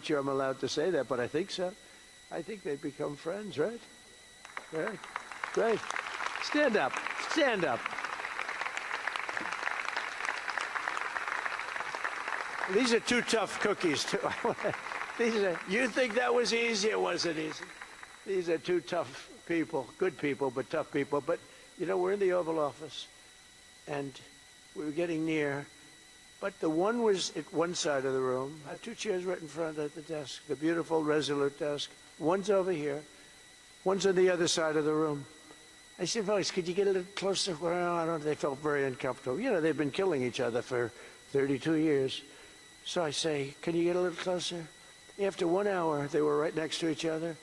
sure I'm allowed to say that, but I think so. I think they've become friends, right? Right. Great. Stand up. Stand up. These are two tough cookies, too. You think that was easy? It wasn't easy. These are two tough people, good people, but tough people. But, you know, we're in the Oval Office, and we were getting near. But the one was at one side of the room. I had two chairs right in front of the desk, the beautiful, resolute desk. One's over here. One's on the other side of the room. I said, fellas, could you get a little closer? Well, I don't know. They felt very uncomfortable. You know, they've been killing each other for 32 years. So I say, can you get a little closer? After 1 hour, they were right next to each other.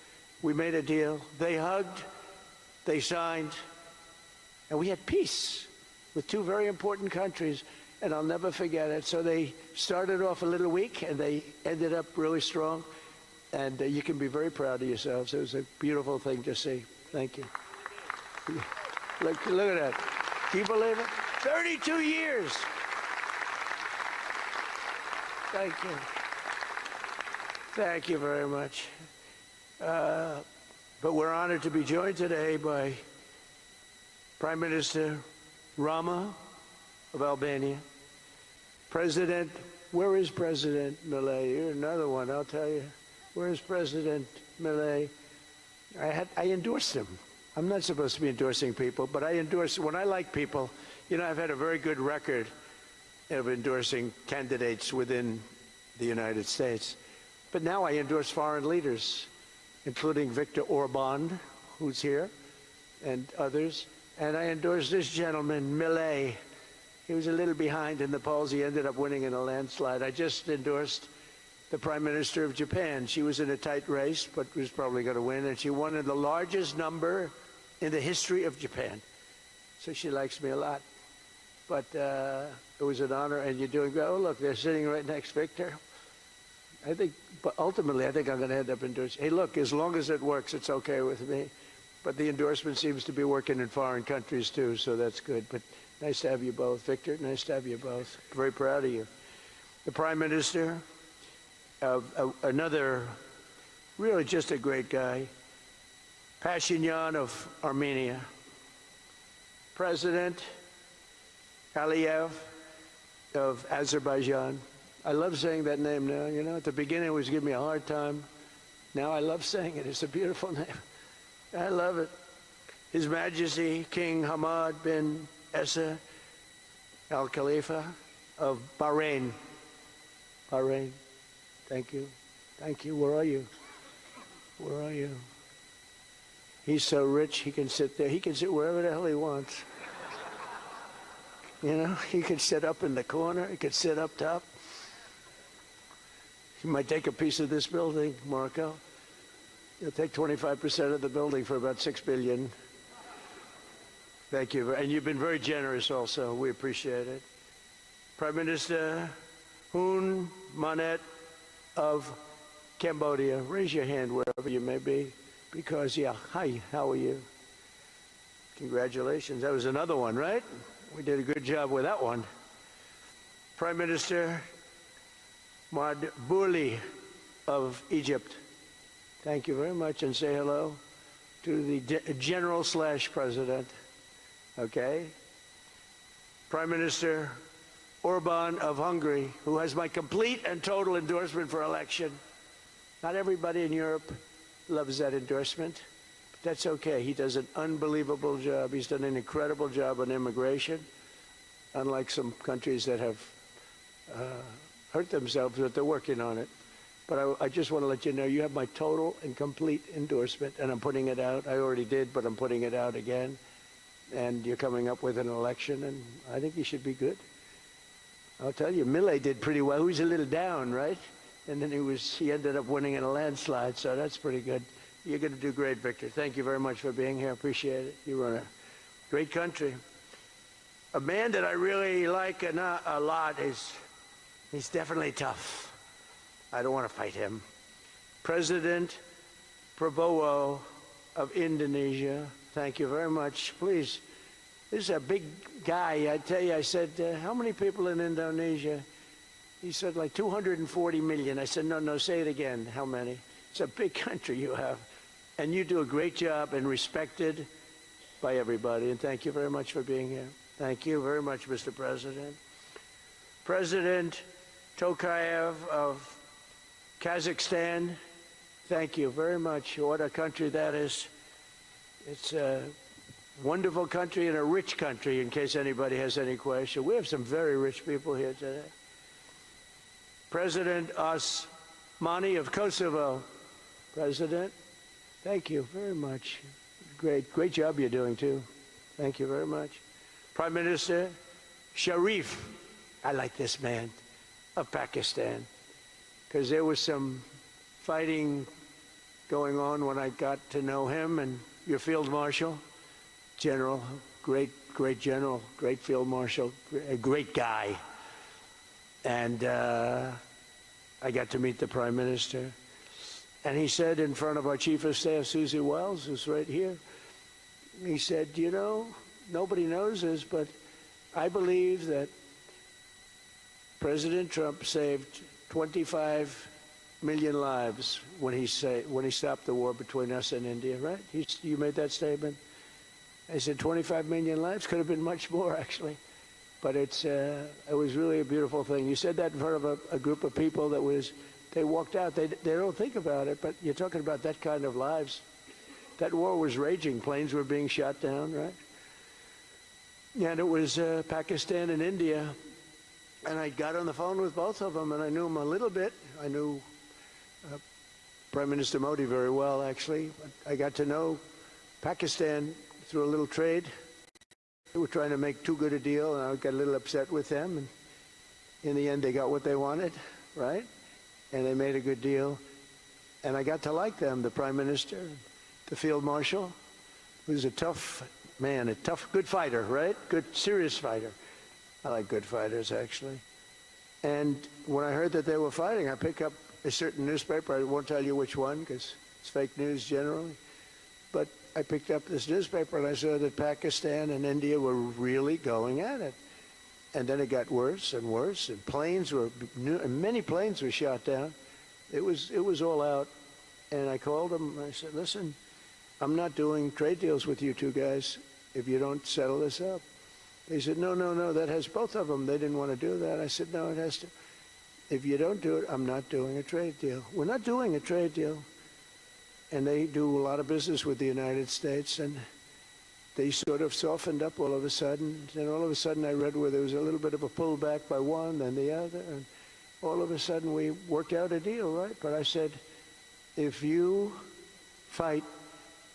We made a deal. They hugged. They signed. And we had peace with two very important countries. And I'll never forget it. So they started off a little weak, and they ended up really strong. And you can be very proud of yourselves. It was a beautiful thing to see. Thank you. Look at that. Can you believe it? 32 years. Thank you. Thank you very much. But we're honored to be joined today by Prime Minister Rama of Albania. President, where is President Milei? You're another one, I'll tell you. Where is President Milei? I endorsed him. I'm not supposed to be endorsing people, but I endorse, when I like people, you know, I've had a very good record of endorsing candidates within the United States. But now I endorse foreign leaders, including Viktor Orban, who's here, and others. And I endorse this gentleman, Milei. He was a little behind in the polls. He ended up winning in a landslide. I just endorsed the Prime Minister of Japan. She was in a tight race, but was probably going to win. And she won in the largest number in the history of Japan. So she likes me a lot. But it was an honor, and you're doing well. Oh, look, they're sitting right next to Victor. I think, but ultimately, I think I'm going to end up endorsing. Hey, look, as long as it works, it's okay with me. But the endorsement seems to be working in foreign countries, too, so that's good. But nice to have you both. Victor, nice to have you both. Very proud of you. The Prime Minister, another really just a great guy, Pashinyan of Armenia. President Aliyev of Azerbaijan. I love saying that name now. You know, at the beginning it was giving me a hard time. Now I love saying it. It's a beautiful name. I love it. His Majesty King Hamad bin Isa Al Khalifa of Bahrain. Bahrain. Thank you. Thank you. Where are you? Where are you? He's so rich, he can sit there. He can sit wherever the hell he wants. You know, he could sit up in the corner. He could sit up top. He might take a piece of this building, Marco. He'll take 25% of the building for about $6 billion. Thank you. And you've been very generous also. We appreciate it. Prime Minister Hun Manet of Cambodia. Raise your hand wherever you may be. Because, yeah, hi, how are you? Congratulations. That was another one, right? We did a good job with that one. Prime Minister Madbouli of Egypt. Thank you very much, and say hello to the General/President. Okay? Prime Minister Orban of Hungary, who has my complete and total endorsement for election. Not everybody in Europe loves that endorsement. But that's okay. He does an unbelievable job. He's done an incredible job on immigration, unlike some countries that have hurt themselves, but they're working on it. But I just want to let you know you have my total and complete endorsement, and I'm putting it out. I already did, but I'm putting it out again. And you're coming up with an election, and I think you should be good. I'll tell you, Milei did pretty well. He was a little down, right? And then he ended up winning in a landslide, so that's pretty good. You're going to do great, Victor. Thank you very much for being here. Appreciate it. You run a great country. A man that I really like a lot he's definitely tough. I don't want to fight him. President Prabowo of Indonesia. Thank you very much. Please, this is a big guy. I tell you, I said, how many people in Indonesia? He said like 240 million. I said, no, say it again. How many? It's a big country you have. And you do a great job and respected by everybody. And thank you very much for being here. Thank you very much, Mr. President. President Tokayev of Kazakhstan, thank you very much. What a country that is. It's a wonderful country and a rich country, in case anybody has any question. We have some very rich people here today. President Osmani of Kosovo. President, thank you very much. Great job you're doing, too. Thank you very much. Prime Minister Sharif, I like this man, of Pakistan, because there was some fighting going on when I got to know him, and your Field Marshal, General, great general, great Field Marshal, a great guy. And I got to meet the Prime Minister. And he said in front of our Chief of Staff, Susie Wells, who's right here, he said, you know, nobody knows this, but I believe that President Trump saved 25 million lives when he stopped the war between us and India, right? You made that statement? I said 25 million lives, could have been much more, actually. But it was really a beautiful thing. You said that in front of a group of people they walked out. They don't think about it, but you're talking about that kind of lives. That war was raging. Planes were being shot down, right? And it was Pakistan and India. And I got on the phone with both of them, and I knew them a little bit. I knew Prime Minister Modi very well, actually. I got to know Pakistan through a little trade. They were trying to make too good a deal, and I got a little upset with them. And in the end, they got what they wanted, right? And they made a good deal. And I got to like them, the Prime Minister, the Field Marshal, who's a tough man, a tough, good fighter, right? Good, serious fighter. I like good fighters, actually. And when I heard that they were fighting, I picked up a certain newspaper. I won't tell you which one, because it's fake news generally. But I picked up this newspaper, and I saw that Pakistan and India were really going at it. And then it got worse and worse, and many planes were shot down. It was all out. And I called them, and I said, listen, I'm not doing trade deals with you two guys if you don't settle this up. They said, no, that has both of them. They didn't want to do that. I said, no, it has to. If you don't do it, I'm not doing a trade deal. We're not doing a trade deal. And they do a lot of business with the United States, and they sort of softened up all of a sudden. And all of a sudden I read where there was a little bit of a pullback by one, then the other, and all of a sudden we worked out a deal, right? But I said, if you fight,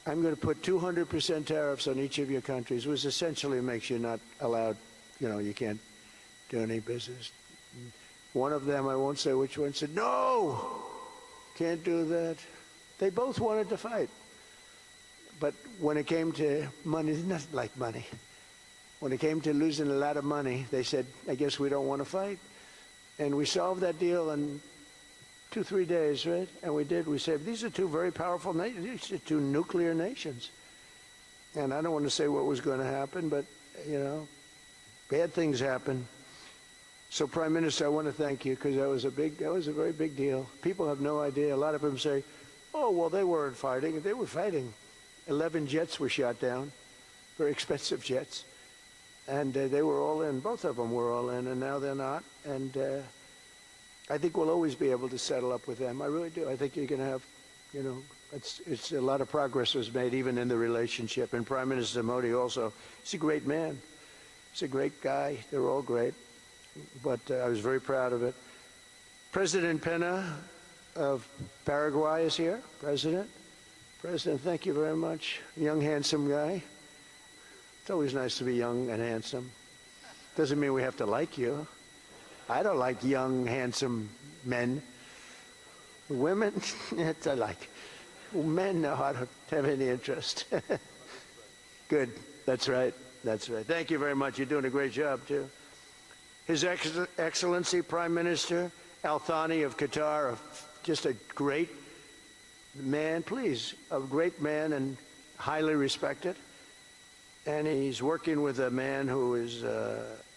I'm going to put 200% tariffs on each of your countries, which essentially makes you not allowed, you can't do any business. One of them, I won't say which one, said, no, can't do that. They both wanted to fight. But when it came to money, it's nothing like money. When it came to losing a lot of money, they said, I guess we don't want to fight. And we solved that deal in 2-3 days, right? And we did. We said, these are two very powerful nations. These are two nuclear nations. And I don't want to say what was going to happen, but, bad things happen. So, Prime Minister, I want to thank you, because that was a very big deal. People have no idea. A lot of them say, oh, well, they weren't fighting. They were fighting. 11 jets were shot down, very expensive jets. And they were all in. Both of them were all in, and now they're not. And I think we'll always be able to settle up with them. I really do. I think you're going to have, it's a lot of progress was made even in the relationship. And Prime Minister Modi also, he's a great man. He's a great guy. They're all great. But I was very proud of it. President Pena of Paraguay is here. President, thank you very much. Young, handsome guy. It's always nice to be young and handsome. Doesn't mean we have to like you. I don't like young, handsome men. Women, I like. Men, no, I don't have any interest. Good. That's right. Thank you very much. You're doing a great job, too. His Excellency Prime Minister Al Thani of Qatar, just a great man, a great man and highly respected. And he's working with a man who is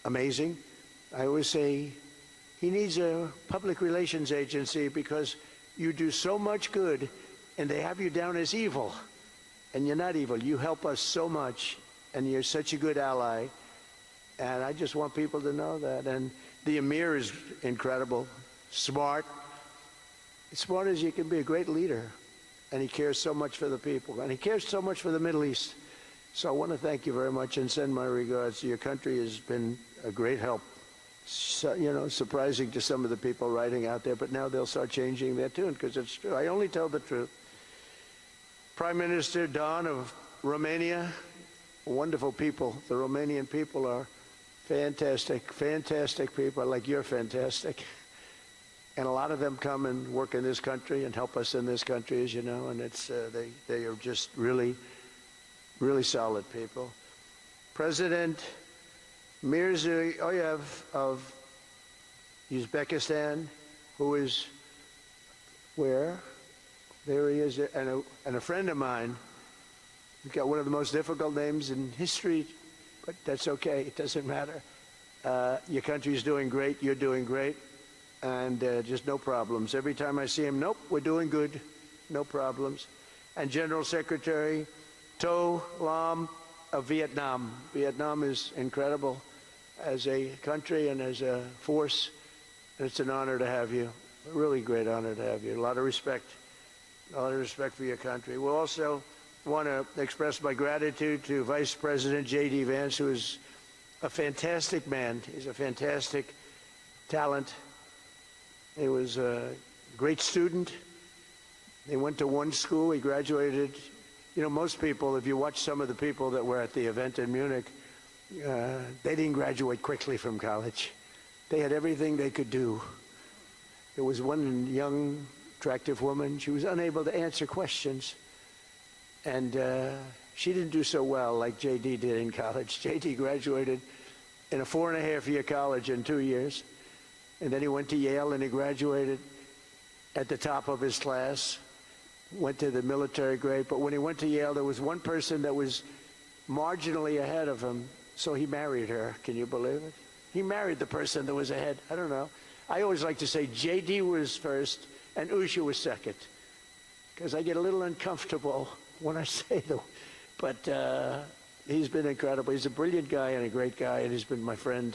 amazing. I always say He needs a public relations agency because you do so much good and they have you down as evil. And you're not evil. You help us so much and you're such a good ally. And I just want people to know that. And the Emir is incredible, smart, as smart as you can be, a great leader. And he cares so much for the people. And he cares so much for the Middle East. So I want to thank you very much and send my regards. Your country has been a great help. So, you know, surprising to some of the people writing out there, but now they'll start changing their tune because it's true. I only tell the truth. Prime Minister Don of Romania, wonderful people. The Romanian people are fantastic, fantastic people, like you're fantastic. And a lot of them come and work in this country and help us in this country, as you know, and it's they are just really, really solid people. President Mirziyoyev of Uzbekistan, who is where? There he is, and a friend of mine. We've got one of the most difficult names in history, but that's okay. It doesn't matter. Your country's doing great. You're doing great. And just no problems. Every time I see him, nope, we're doing good. No problems. And General Secretary To Lam of Vietnam. Vietnam is incredible as a country and as a force. And it's an honor to have you. A really great honor to have you. A lot of respect. A lot of respect for your country. We'll also want to express my gratitude to Vice President J.D. Vance, who is a fantastic man. He's a fantastic talent. He was a great student. He went to one school. He graduated. You know, most people, if you watch some of the people that were at the event in Munich, they didn't graduate quickly from college. They had everything they could do. There was one young, attractive woman. She was unable to answer questions. And she didn't do so well like J.D. did in college. J.D. graduated in a 4.5-year college in 2 years. And then he went to Yale and he graduated at the top of his class, went to the military grade. But when he went to Yale, there was one person that was marginally ahead of him, so he married her. Can you believe it? He married the person that was ahead. I don't know. I always like to say J.D. was first and Usha was second, because I get a little uncomfortable when I say them. But he's been incredible. He's a brilliant guy and a great guy, and he's been my friend.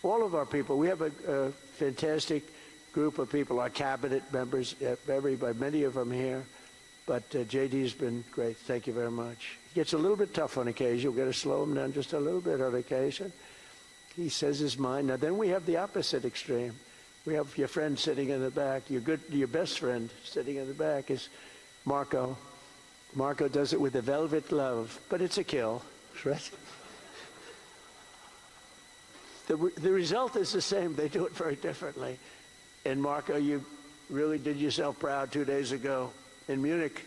All of our people, we have a fantastic group of people, our cabinet members, many of them here. But JD's been great. Thank you very much. He gets a little bit tough on occasion. We've got to slow him down just a little bit on occasion. He says his mind. Now, then we have the opposite extreme. We have your friend sitting in the back. Your best friend sitting in the back is Marco. Marco does it with a velvet glove, but it's a kill, right? The result is the same. They do it very differently. And Marco, you really did yourself proud 2 days ago in Munich.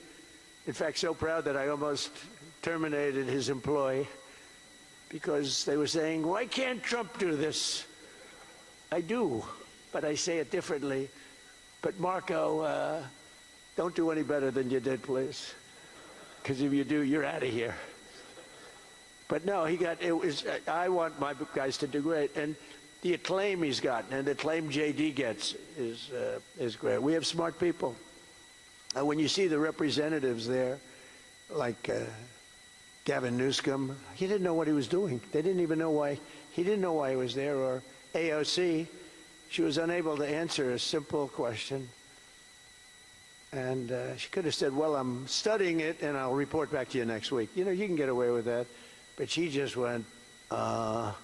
In fact, so proud that I almost terminated his employ because they were saying, why can't Trump do this? I do, but I say it differently. But Marco, don't do any better than you did, please. Because if you do, you're out of here. But no, I want my guys to do great. And the acclaim he's gotten and the acclaim JD gets is great. We have smart people. When you see the representatives there, like Gavin Newsom, he didn't know what he was doing. They didn't even know why. He didn't know why he was there. Or AOC, she was unable to answer a simple question. And she could have said, well, I'm studying it and I'll report back to you next week. You know, you can get away with that. But she just went, it's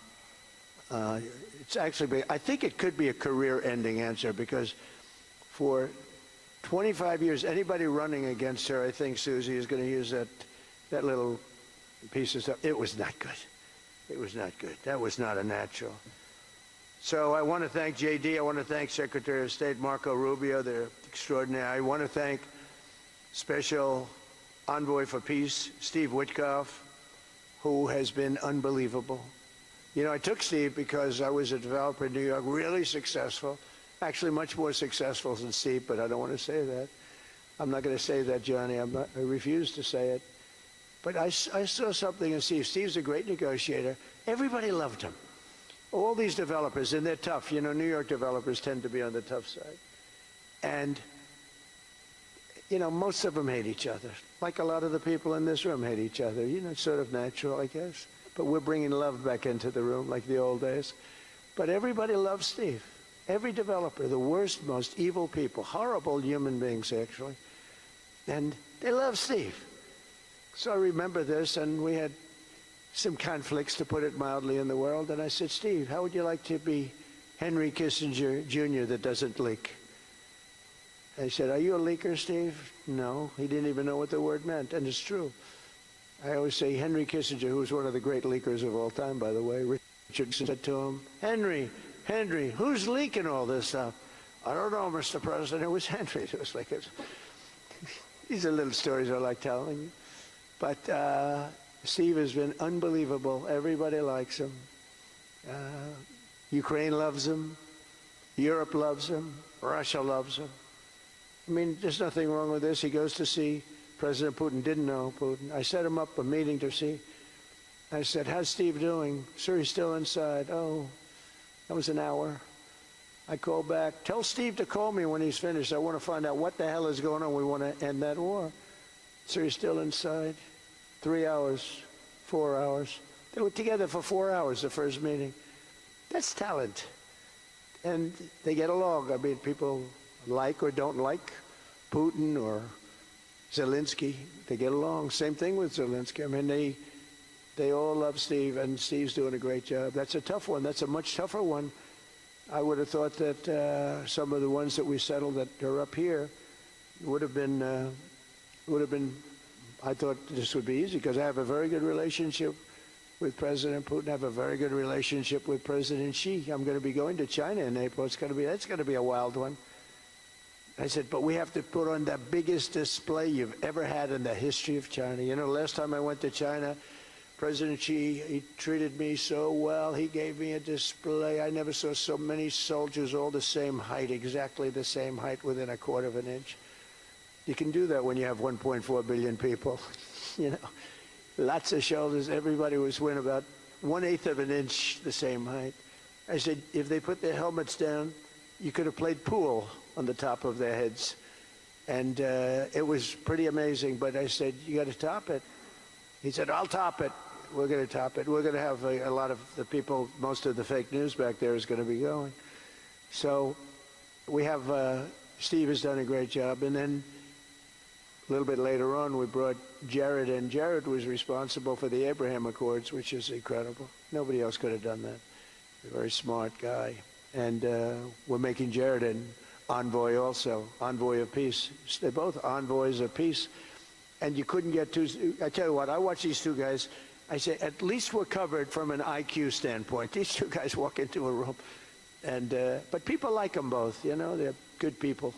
actually, I think it could be a career-ending answer because for 25 years, anybody running against her, I think Susie is going to use that little piece of stuff. It was not good. It was not good. That was not a natural. So I want to thank JD. I want to thank Secretary of State Marco Rubio. They're extraordinary. I want to thank Special Envoy for Peace, Steve Witkoff, who has been unbelievable. You know, I took Steve because I was a developer in New York, really successful, actually much more successful than Steve, but I don't want to say that. I'm not going to say that, Johnny. I refuse to say it. But I saw something in Steve. Steve's a great negotiator. Everybody loved him. All these developers, and they're tough. You know, New York developers tend to be on the tough side. And, you know, most of them hate each other. Like a lot of the people in this room hate each other. You know, it's sort of natural, I guess. But we're bringing love back into the room like the old days. But everybody loves Steve. Every developer, the worst, most evil people, horrible human beings, actually. And they love Steve. So I remember this, and we had some conflicts, to put it mildly, in the world. And I said, Steve, how would you like to be Henry Kissinger Jr. that doesn't leak? I said, are you a leaker, Steve? No. He didn't even know what the word meant, and it's true. I always say Henry Kissinger, who was one of the great leakers of all time, by the way, Richard said to him, Henry, who's leaking all this stuff? I don't know, Mr. President. It was Henry. It was like, these are little stories I like telling you. But Steve has been unbelievable. Everybody likes him. Ukraine loves him. Europe loves him. Russia loves him. I mean, there's nothing wrong with this. He goes to see President Putin. Didn't know Putin. I set him up a meeting to see. I said, how's Steve doing? Sir, he's still inside. Oh, that was an hour. I called back. Tell Steve to call me when he's finished. I want to find out what the hell is going on. We want to end that war. Sir, he's still inside. 3 hours, 4 hours. They were together for 4 hours, the first meeting. That's talent. And they get along. I mean, people like or don't like Putin or Zelensky. They get along. Same thing with Zelensky. I mean, they all love Steve, and Steve's doing a great job. That's a tough one. That's a much tougher one. I would have thought that some of the ones that we settled that are up here would have been, I thought this would be easy because I have a very good relationship with President Putin. I have a very good relationship with President Xi. I'm going to be going to China in April. That's going to be a wild one. I said, but we have to put on the biggest display you've ever had in the history of China. You know, last time I went to China, President Xi, he treated me so well. He gave me a display. I never saw so many soldiers all the same height, exactly the same height within a quarter of an inch. You can do that when you have 1.4 billion people. You know, lots of shoulders. Everybody was within about 1/8 of an inch the same height. I said, if they put their helmets down, you could have played pool on the top of their heads. And it was pretty amazing. But I said, you got to top it. He said, I'll top it. We're going to top it. We're going to have a lot of the people, most of the fake news back there is going to be going. So we have, Steve has done a great job. And then a little bit later on, we brought Jared in. Jared was responsible for the Abraham Accords, which is incredible. Nobody else could have done that. A very smart guy. And we're making Jared an envoy also, envoy of peace. They're both envoys of peace. And you couldn't get two. I tell you what, I watch these two guys. I say, at least we're covered from an IQ standpoint. These two guys walk into a room. And but people like them both, you know. They're good people.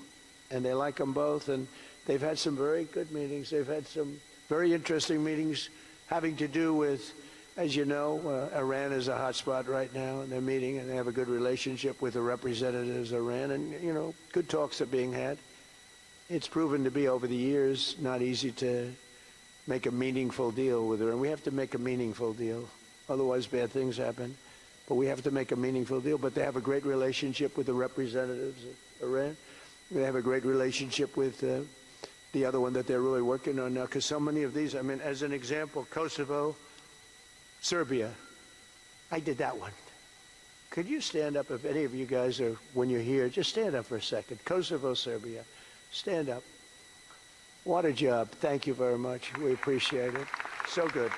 And they like them both. And they've had some very good meetings. They've had some very interesting meetings having to do with, as you know, Iran is a hot spot right now. And they're meeting, and they have a good relationship with the representatives of Iran. And, you know, good talks are being had. It's proven to be, over the years, not easy to make a meaningful deal with Iran. We have to make a meaningful deal. Otherwise, bad things happen. But we have to make a meaningful deal. But they have a great relationship with the representatives of Iran. They have a great relationship with the other one that they're really working on now. Because so many of these, I mean, as an example, Kosovo, Serbia. I did that one. Could you stand up, if any of you guys are, when you're here, just stand up for a second. Kosovo, Serbia. Stand up. What a job. Thank you very much. We appreciate it. So good.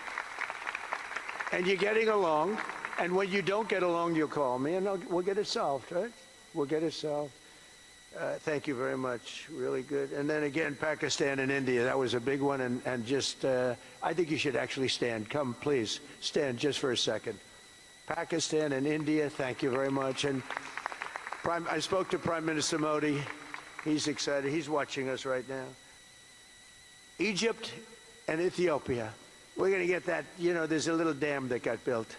And you're getting along. And when you don't get along, you'll call me, and we'll get it solved, right? We'll get it solved. Thank you very much. Really good. And then again, Pakistan and India. That was a big one. And just, I think you should actually stand. Come, please. Stand just for a second. Pakistan and India, thank you very much. And I spoke to Prime Minister Modi. He's excited. He's watching us right now. Egypt and Ethiopia. We're going to get that. You know, there's a little dam that got built.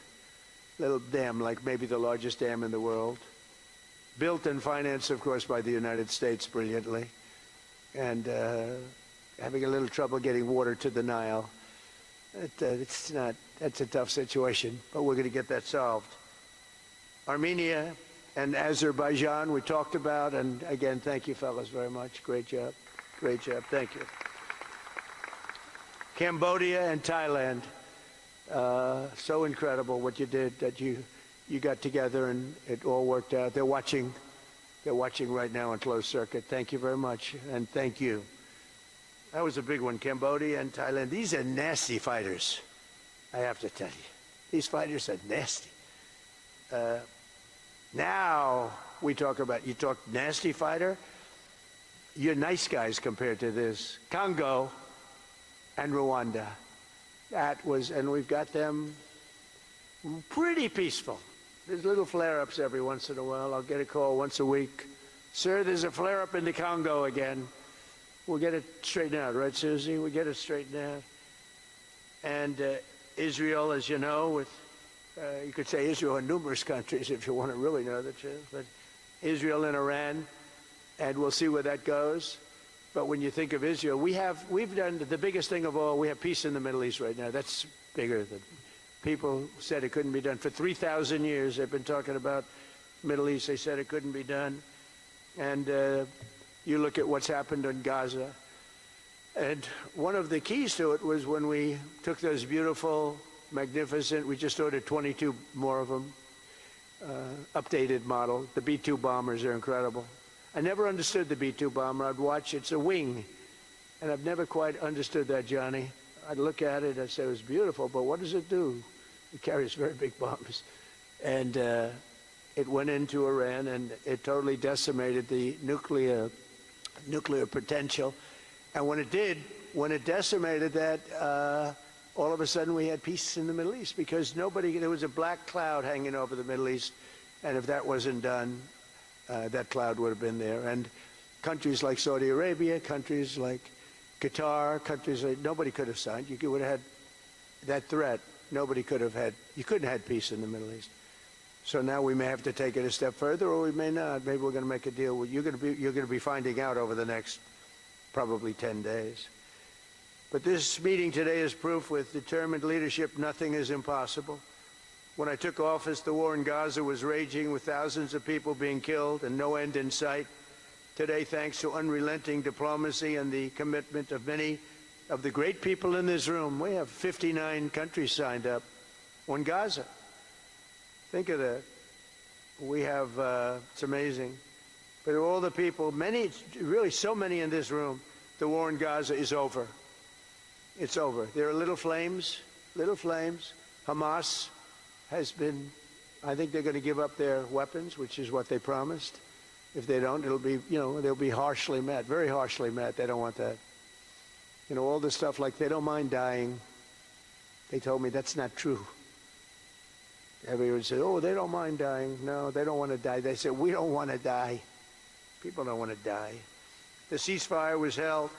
Little dam, like maybe the largest dam in the world. Built and financed, of course, by the United States brilliantly. And having a little trouble getting water to the Nile. It's not, that's a tough situation, but we're going to get that solved. Armenia and Azerbaijan we talked about, and again, thank you fellas very much. Great job. Great job. Thank you. Cambodia and Thailand. So incredible what you did, that you got together and it all worked out. They're watching right now on closed circuit. Thank you very much, and thank you. That was a big one, Cambodia and Thailand. These are nasty fighters, I have to tell you. These fighters are nasty. Now we talk about, you talk nasty fighter, you're nice guys compared to this. Congo and Rwanda. That was, and we've got them pretty peaceful. There's little flare-ups every once in a while. I'll get a call once a week. Sir, there's a flare-up in the Congo again. We'll get it straightened out, right, Susie? We'll get it straightened out. And Israel, as you know, with, you could say Israel and numerous countries if you want to really know the truth, but Israel and Iran, and we'll see where that goes. But when you think of Israel, we've done the biggest thing of all. We have peace in the Middle East right now. That's bigger than people said it couldn't be done. For 3,000 years, they've been talking about Middle East. They said it couldn't be done. And you look at what's happened in Gaza. And one of the keys to it was when we took those beautiful, magnificent, we just ordered 22 more of them, updated model. The B-2 bombers are incredible. I never understood the B-2 bomber. I'd watch, it's a wing. And I've never quite understood that, Johnny. I'd look at it, I'd say it was beautiful, but what does it do? It carries very big bombs. And it went into Iran, and it totally decimated the nuclear potential. And when it did, when it decimated that, all of a sudden we had peace in the Middle East, because there was a black cloud hanging over the Middle East, and if that wasn't done, that cloud would have been there. And countries like Saudi Arabia, countries like Qatar, countries like, nobody could have signed. You would have had that threat. Nobody could have had, you couldn't have had peace in the Middle East. So now we may have to take it a step further, or we may not. Maybe we're going to make a deal. You're going to be finding out over the next probably 10 days. But this meeting today is proof with determined leadership, nothing is impossible. When I took office, the war in Gaza was raging with thousands of people being killed and no end in sight. Today, thanks to unrelenting diplomacy and the commitment of many of the great people in this room, we have 59 countries signed up on Gaza. Think of that. We have, it's amazing. But all the people, many, really so many in this room, the war in Gaza is over. It's over. There are little flames. Hamas has been, I think they're going to give up their weapons, which is what they promised. If they don't, it'll be, they'll be harshly met, very harshly met. They don't want that. All this stuff like they don't mind dying. They told me that's not true. Everyone said, oh, they don't mind dying. No, they don't want to die. They said, we don't want to die. People don't want to die. The ceasefire was held,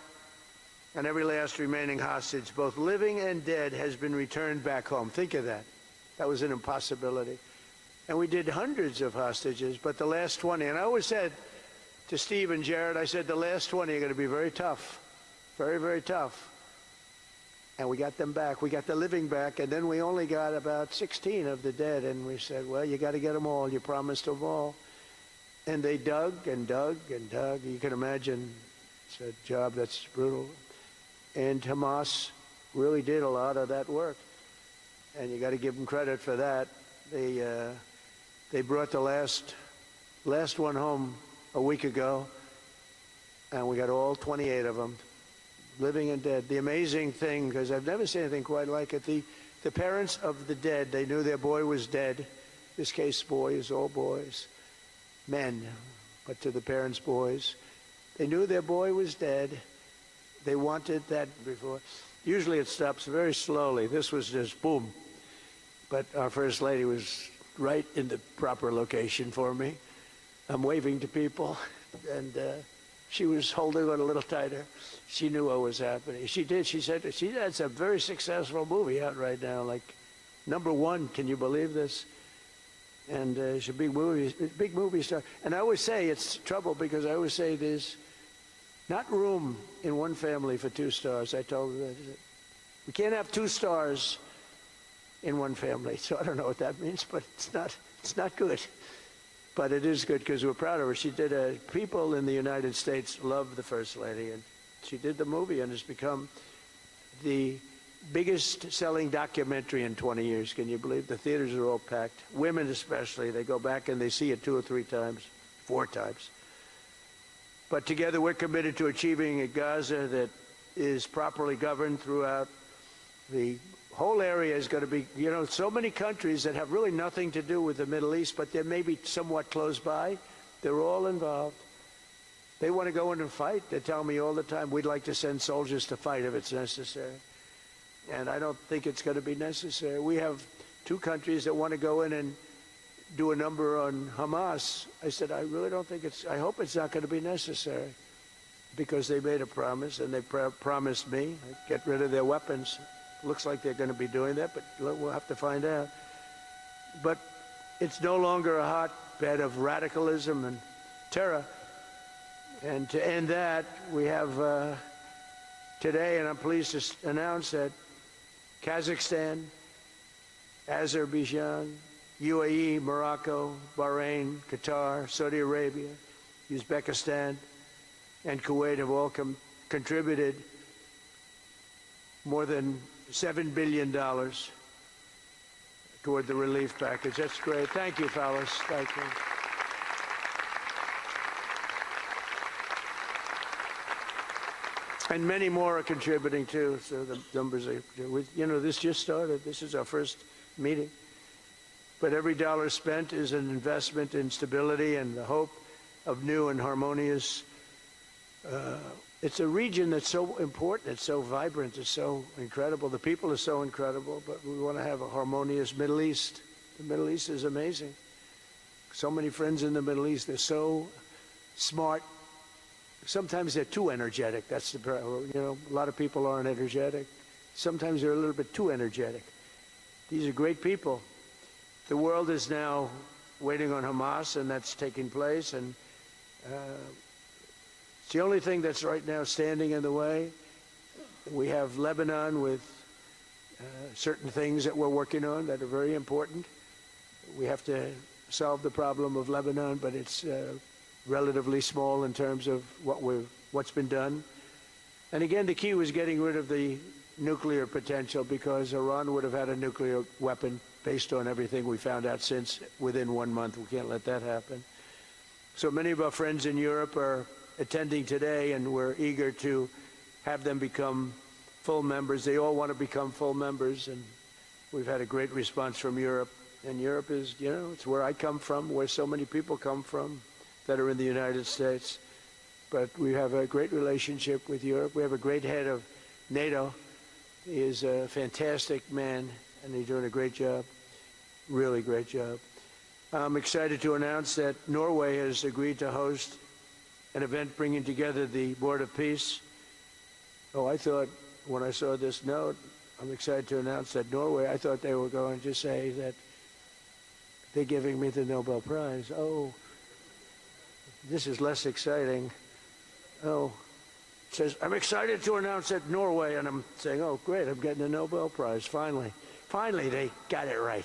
and every last remaining hostage, both living and dead, has been returned back home. Think of that. That was an impossibility. And we did hundreds of hostages, but the last 20, and I always said to Steve and Jared, I said, the last 20 are going to be very tough, very, very tough. And we got them back. We got the living back, and then we only got about 16 of the dead, and we said, well, you got to get them all. You promised them all. And they dug and dug and dug. You can imagine it's a job that's brutal. And Hamas really did a lot of that work. And you got to give them credit for that. They brought the last one home a week ago, and we got all 28 of them, living and dead. The amazing thing, because I've never seen anything quite like it, the parents of the dead, they knew their boy was dead. This case, boys, all boys, men, but to the parents' boys. They knew their boy was dead. They wanted that before. Usually it stops very slowly. This was just boom. But our First Lady was right in the proper location for me. I'm waving to people, and she was holding it a little tighter. She knew what was happening. She did. She said, that's a very successful movie out right now, like #1. Can you believe this? And it's a big movie star. And I always say it's trouble, because I always say there's not room in one family for 2 stars. I told her that. We can't have 2 stars in one family. So I don't know what that means, but it's not good. But it is good because we're proud of her. She did people in the United States love the First Lady, and she did the movie and has become the biggest selling documentary in 20 years. Can you believe? The theaters are all packed. Women especially, they go back and they see it 2 or 3 times, 4 times. But together we're committed to achieving a Gaza that is properly governed throughout. The whole area is going to be, so many countries that have really nothing to do with the Middle East, but they may be somewhat close by. They're all involved. They want to go in and fight. They tell me all the time, we'd like to send soldiers to fight if it's necessary. And I don't think it's going to be necessary. We have 2 countries that want to go in and do a number on Hamas. I said, I really don't think I hope it's not going to be necessary, because they made a promise, and they promised me get rid of their weapons. Looks like they're going to be doing that, but we'll have to find out. But it's no longer a hotbed of radicalism and terror. And to end that, we have today, and I'm pleased to announce that Kazakhstan, Azerbaijan, UAE, Morocco, Bahrain, Qatar, Saudi Arabia, Uzbekistan, and Kuwait have all contributed more than $7 billion toward the relief package. That's great. Thank you, fellas. Thank you. And many more are contributing too, so the numbers are, this just started. This is our first meeting. But every dollar spent is an investment in stability and the hope of new and harmonious. It's a region that's so important, it's so vibrant, it's so incredible. The people are so incredible, but we want to have a harmonious Middle East. The Middle East is amazing. So many friends in the Middle East, they're so smart. Sometimes they're too energetic. That's the problem. A lot of people aren't energetic. Sometimes they're a little bit too energetic. These are great people. The world is now waiting on Hamas, and that's taking place. And it's the only thing that's right now standing in the way. We have Lebanon with certain things that we're working on that are very important. We have to solve the problem of Lebanon, but it's relatively small in terms of what's been done. And again, the key was getting rid of the nuclear potential, because Iran would have had a nuclear weapon based on everything we found out since within 1 month. We can't let that happen. So many of our friends in Europe are attending today, and we're eager to have them become full members. They all want to become full members, and we've had a great response from Europe. And Europe is, it's where I come from, where so many people come from that are in the United States. But we have a great relationship with Europe. We have a great head of NATO. He is a fantastic man, and he's doing a great job, really great job. I'm excited to announce that Norway has agreed to host an event bringing together the Board of Peace. Oh, I thought when I saw this note, I'm excited to announce that Norway, I thought they were going to say that they're giving me the Nobel Prize. Oh, this is less exciting. Oh, it says, I'm excited to announce that Norway, and I'm saying, oh, great, I'm getting a Nobel Prize, finally. Finally, they got it right.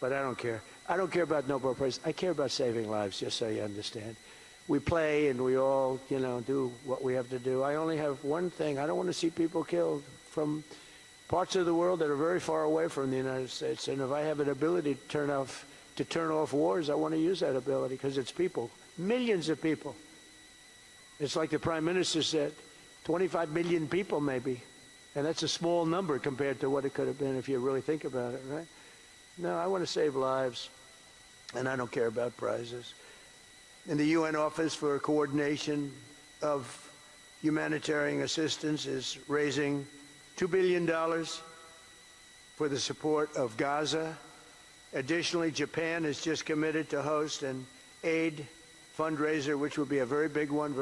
But I don't care. I don't care about Nobel Prize. I care about saving lives, just so you understand. We play and we all, do what we have to do. I only have one thing. I don't want to see people killed from parts of the world that are very far away from the United States. And if I have an ability to turn off wars, I want to use that ability, because it's people. Millions of people. It's like the Prime Minister said, 25 million people maybe. And that's a small number compared to what it could have been if you really think about it, right? No, I want to save lives, and I don't care about prizes. And the UN Office for Coordination of Humanitarian Assistance is raising $2 billion for the support of Gaza. Additionally, Japan has just committed to host an aid fundraiser, which will be a very big one.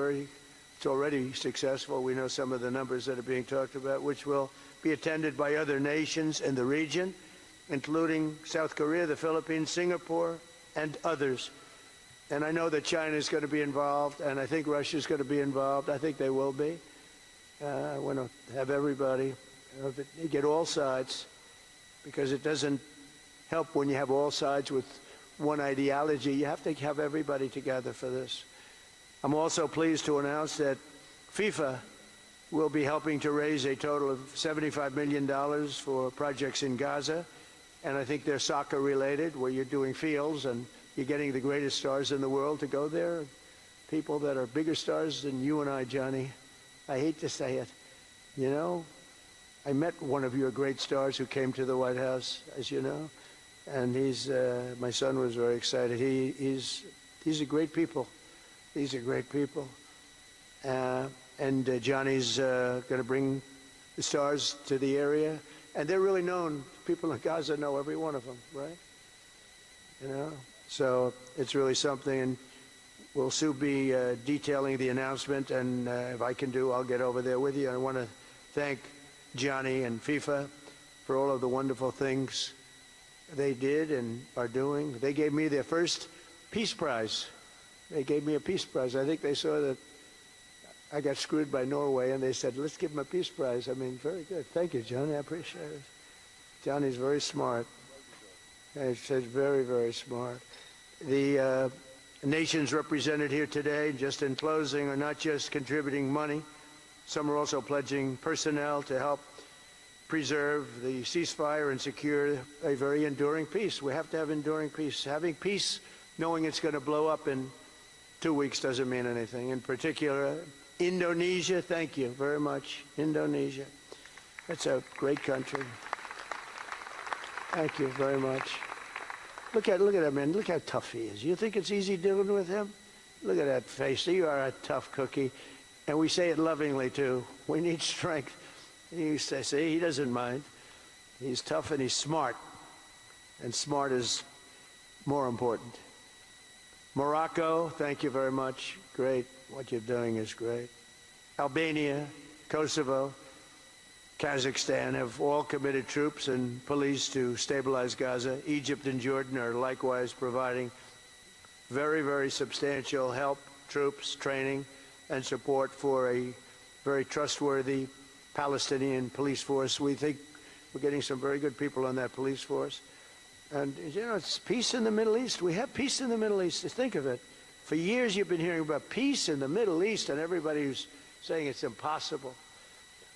It's already successful. We know some of the numbers that are being talked about, which will be attended by other nations in the region, including South Korea, the Philippines, Singapore, and others. And I know that China is going to be involved, and I think Russia is going to be involved. I think they will be. I want to have everybody, get all sides. because it doesn't help when you have all sides with one ideology. You have to have everybody together for this. I'm also pleased to announce that FIFA will be helping to raise a total of $75 million for projects in Gaza, and I think they're soccer related, where you're doing fields and you're getting the greatest stars in the world to go there, people that are bigger stars than you and I, Johnny. I hate to say it. You know, I met one of your great stars who came to the White House, as you know, and my son was very excited. He's a great people. These are great people. And Johnny's going to bring the stars to the area. And they're really known. People in Gaza know every one of them, right? You know? So it's really something. And we'll soon be detailing the announcement. And if I can do, I'll get over there with you. I want to thank Johnny and FIFA for all of the wonderful things they did and are doing. They gave me their first Peace Prize. They gave me a Peace Prize. I think they saw that I got screwed by Norway, and they said, let's give him a Peace Prize. I mean, very good. Thank you, Johnny. I appreciate it. Johnny's very smart. He says very, very smart. The nations represented here today, just in closing, are not just contributing money. Some are also pledging personnel to help preserve the ceasefire and secure a very enduring peace. We have to have enduring peace. Having peace, knowing it's going to blow up in 2 weeks, doesn't mean anything. In particular, Indonesia, thank you very much. Indonesia. That's a great country. Thank you very much. Look at that man. Look how tough he is. You think it's easy dealing with him? Look at that face. You are a tough cookie. And we say it lovingly, too. We need strength. You say, see, he doesn't mind. He's tough and he's smart. And smart is more important. Morocco, thank you very much. Great. What you're doing is great. Albania, Kosovo, Kazakhstan have all committed troops and police to stabilize Gaza. Egypt and Jordan are likewise providing very, very substantial help, troops, training, and support for a very trustworthy Palestinian police force. We think we're getting some very good people on that police force. And, you know, it's peace in the Middle East. We have peace in the Middle East. Think of it. For years you've been hearing about peace in the Middle East, and everybody who's saying it's impossible.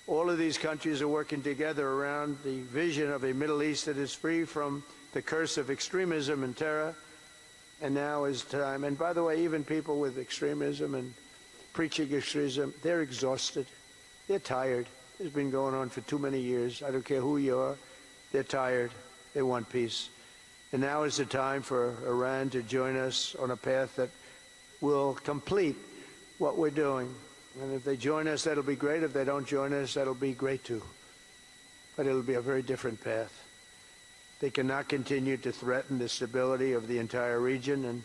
All of these countries are working together around the vision of a Middle East that is free from the curse of extremism and terror. And now is time. And by the way, even people with extremism and preaching extremism, they're exhausted. They're tired. It's been going on for too many years. I don't care who you are. They're tired. They want peace. And now is the time for Iran to join us on a path that will complete what we're doing. And if they join us, that'll be great. If they don't join us, that'll be great too. But it'll be a very different path. They cannot continue to threaten the stability of the entire region, and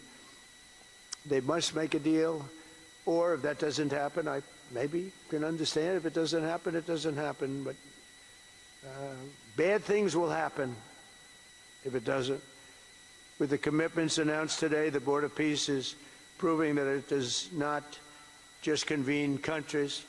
they must make a deal. Or if that doesn't happen, I maybe can understand. If it doesn't happen, it doesn't happen. But bad things will happen if it doesn't. With the commitments announced today, the Board of Peace is proving that it does not just convene countries.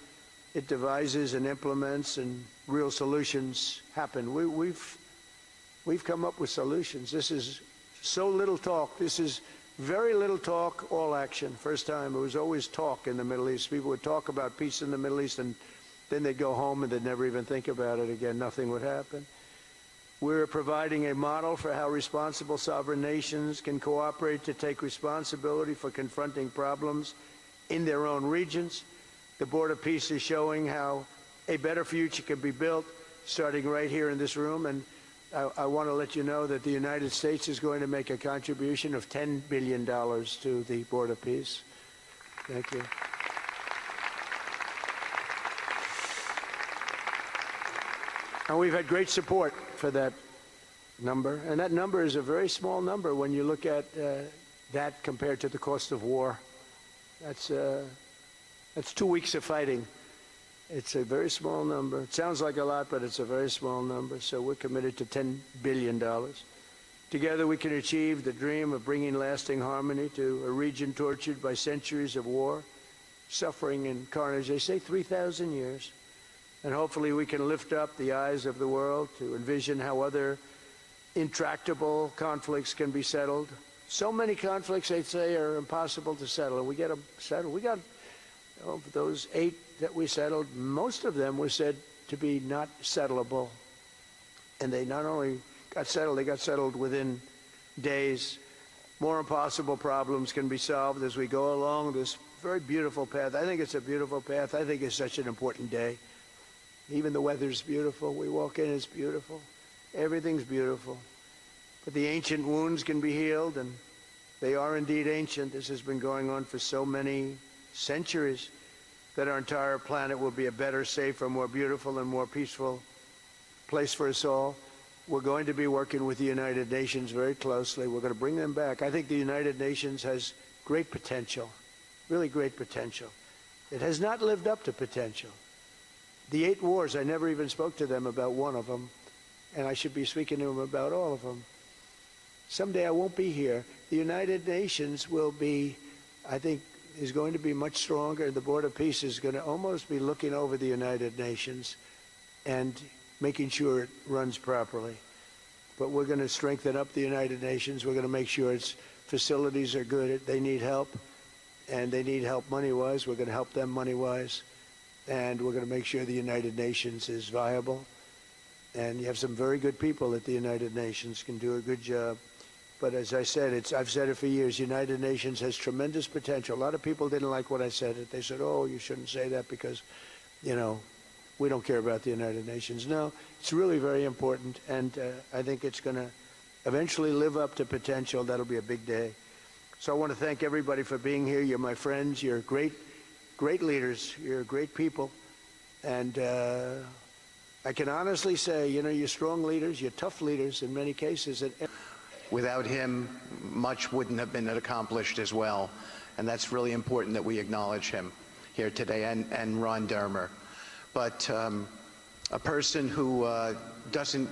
It devises and implements, and real solutions happen. We've come up with solutions. This is so little talk. This is very little talk, all action. First time, it was always talk in the Middle East. People would talk about peace in the Middle East, and then they'd go home and they'd never even think about it again. Nothing would happen. We're providing a model for how responsible sovereign nations can cooperate to take responsibility for confronting problems in their own regions. The Board of Peace is showing how a better future can be built, starting right here in this room. And I want to let you know that the United States is going to make a contribution of $10 billion to the Board of Peace. Thank you. And we've had great support for that number. And that number is a very small number when you look at that compared to the cost of war. That's 2 weeks of fighting. It's a very small number. It sounds like a lot, but it's a very small number. So we're committed to $10 billion. Together we can achieve the dream of bringing lasting harmony to a region tortured by centuries of war, suffering, and carnage. They say 3,000 years. And hopefully we can lift up the eyes of the world to envision how other intractable conflicts can be settled. So many conflicts, they say, are impossible to settle, and we get them settled. We got, of those 8 that we settled, most of them were said to be not settleable. And they not only got settled, they got settled within days. More impossible problems can be solved as we go along this very beautiful path. I think it's a beautiful path. I think it's such an important day. Even the weather's beautiful. We walk in, it's beautiful. Everything's beautiful. But the ancient wounds can be healed, and they are indeed ancient. This has been going on for so many centuries that our entire planet will be a better, safer, more beautiful, and more peaceful place for us all. We're going to be working with the United Nations very closely. We're going to bring them back. I think the United Nations has great potential, really great potential. It has not lived up to potential. The 8 wars, I never even spoke to them about one of them, and I should be speaking to them about all of them. Someday I won't be here. The United Nations will be, I think, is going to be much stronger. The Board of Peace is going to almost be looking over the United Nations and making sure it runs properly. But we're going to strengthen up the United Nations. We're going to make sure its facilities are good. They need help, and they need help money-wise. We're going to help them money-wise. And we're going to make sure the United Nations is viable. And you have some very good people at the United Nations, can do a good job. But as I said, I've said it for years, United Nations has tremendous potential. A lot of people didn't like what I said. They said, oh, you shouldn't say that because, you know, we don't care about the United Nations. No, it's really very important, and I think it's going to eventually live up to potential. That'll be a big day. So I want to thank everybody for being here. You're my friends. You're great leaders. You're great people. And I can honestly say, you know, you're strong leaders. You're tough leaders in many cases. And without him, much wouldn't have been accomplished as well. And that's really important that we acknowledge him here today, and Ron Dermer. But a person who doesn't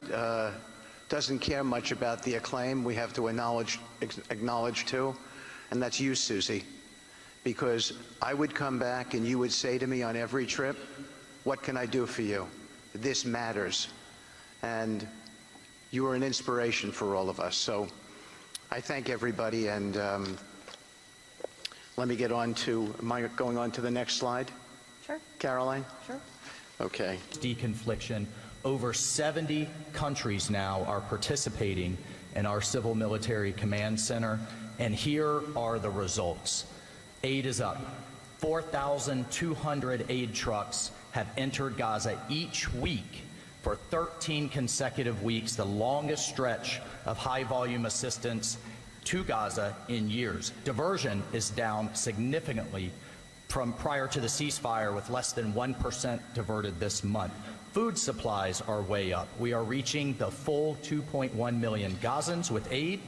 care much about the acclaim, we have to acknowledge too, and that's you, Susie. Because I would come back and you would say to me on every trip, what can I do for you? This matters. And you are an inspiration for all of us. So I thank everybody, and let me get on to, am I going on to the next slide? Sure. Caroline? Sure. Okay. Deconfliction. Over 70 countries now are participating in our Civil Military Command Center, and here are the results. Aid is up. 4,200 aid trucks have entered Gaza each week for 13 consecutive weeks, the longest stretch of high-volume assistance to Gaza in years. Diversion is down significantly from prior to the ceasefire, with less than 1% diverted this month. Food supplies are way up. We are reaching the full 2.1 million Gazans with aid,